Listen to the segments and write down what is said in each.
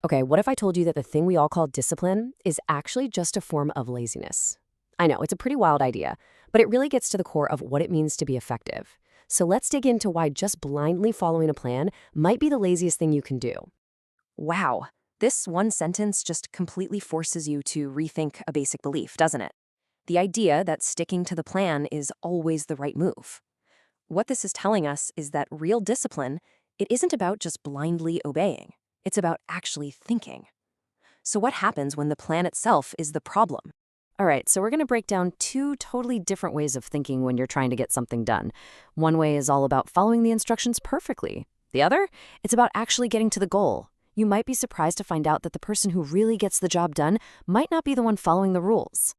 Okay, what if I told you that the thing we all call discipline is actually just a form of laziness? I know, it's a pretty wild idea, but it really gets to the core of what it means to be effective. So let's dig into why just blindly following a plan might be the laziest thing you can do. Wow, this one sentence just completely forces you to rethink a basic belief, doesn't it? The idea that sticking to the plan is always the right move. What this is telling us is that real discipline, it isn't about just blindly obeying. It's about actually thinking. So what happens when the plan itself is the problem? All right, so we're going to break down two totally different ways of thinking when you're trying to get something done. One way is all about following the instructions perfectly. The other, it's about actually getting to the goal. You might be surprised to find out that the person who really gets the job done might not be the one following the rules.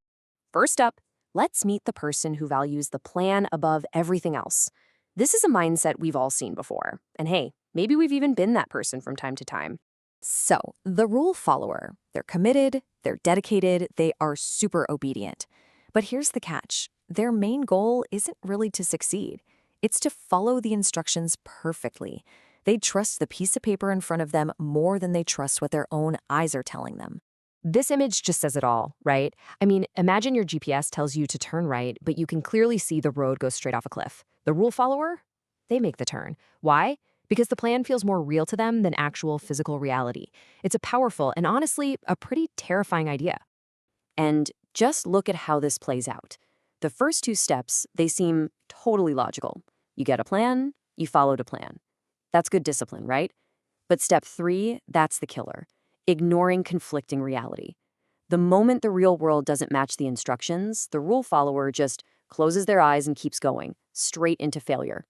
First up, let's meet the person who values the plan above everything else. This is a mindset we've all seen before. And hey, maybe we've even been that person from time to time. So, the rule follower, they're committed, they're dedicated, they are super obedient. But here's the catch. Their main goal isn't really to succeed. It's to follow the instructions perfectly. They trust the piece of paper in front of them more than they trust what their own eyes are telling them. This image just says it all, right? I mean, imagine your GPS tells you to turn right, but you can clearly see the road goes straight off a cliff. The rule follower? They make the turn. Why? Because the plan feels more real to them than actual physical reality. It's a powerful and honestly, a pretty terrifying idea. And just look at how this plays out. The first two steps, they seem totally logical. You get a plan, you followed a plan. That's good discipline, right? But step three, that's the killer. Ignoring conflicting reality. The moment the real world doesn't match the instructions, the rule follower just closes their eyes and keeps going, straight into failure.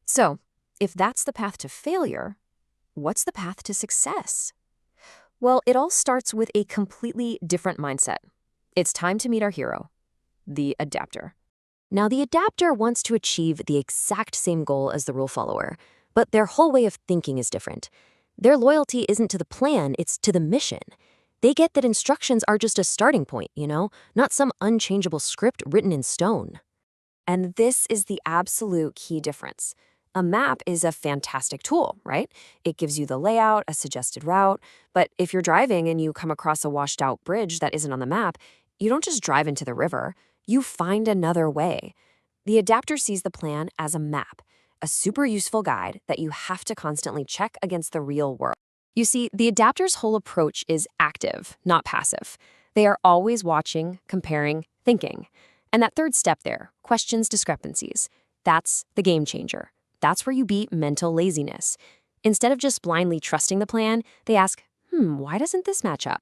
So, if that's the path to failure, what's the path to success? Well, it all starts with a completely different mindset. It's time to meet our hero, the adapter. Now, the adapter wants to achieve the exact same goal as the rule follower, but their whole way of thinking is different. Their loyalty isn't to the plan, it's to the mission. They get that instructions are just a starting point, not some unchangeable script written in stone. And this is the absolute key difference. A map is a fantastic tool, right? It gives you the layout, a suggested route. But if you're driving and you come across a washed out bridge that isn't on the map, you don't just drive into the river, you find another way. The adapter sees the plan as a map, a super useful guide that you have to constantly check against the real world. You see, the adapter's whole approach is active, not passive. They are always watching, comparing, thinking. And that third step there, questions discrepancies, that's the game changer. That's where you beat mental laziness. Instead of just blindly trusting the plan, they ask, why doesn't this match up?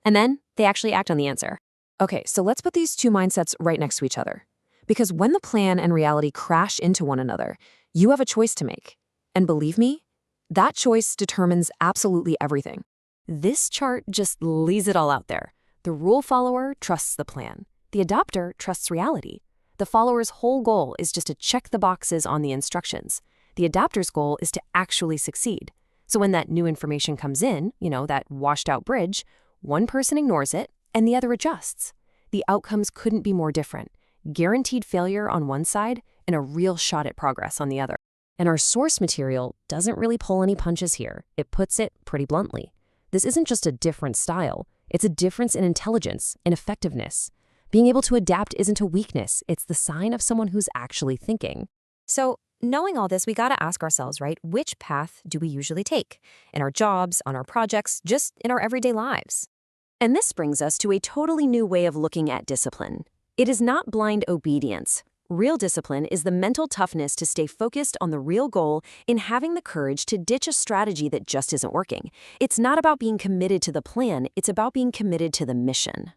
And then they actually act on the answer. Okay, so let's put these two mindsets right next to each other. Because when the plan and reality crash into one another, you have a choice to make. And believe me, that choice determines absolutely everything. This chart just lays it all out there. The rule follower trusts the plan. The adopter trusts reality. The follower's whole goal is just to check the boxes on the instructions. The adopter's goal is to actually succeed. So when that new information comes in, that washed out bridge, one person ignores it and the other adjusts. The outcomes couldn't be more different. Guaranteed failure on one side and a real shot at progress on the other. And our source material doesn't really pull any punches here. It puts it pretty bluntly. This isn't just a different style. It's a difference in intelligence, in effectiveness. Being able to adapt isn't a weakness. It's the sign of someone who's actually thinking. So, knowing all this, we gotta ask ourselves, right? Which path do we usually take? In our jobs, on our projects, just in our everyday lives? And this brings us to a totally new way of looking at discipline. It is not blind obedience. Real discipline is the mental toughness to stay focused on the real goal in having the courage to ditch a strategy that just isn't working. It's not about being committed to the plan, it's about being committed to the mission.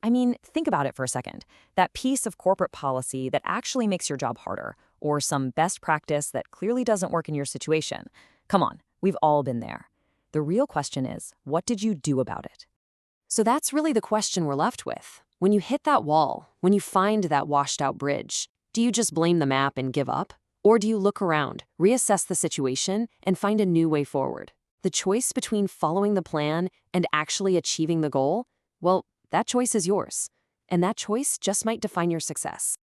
I mean, think about it for a second. That piece of corporate policy that actually makes your job harder, or some best practice that clearly doesn't work in your situation. Come on, we've all been there. The real question is, what did you do about it? So that's really the question we're left with. When you hit that wall, when you find that washed out bridge, do you just blame the map and give up? Or do you look around, reassess the situation, and find a new way forward? The choice between following the plan and actually achieving the goal? Well, that choice is yours. And that choice just might define your success.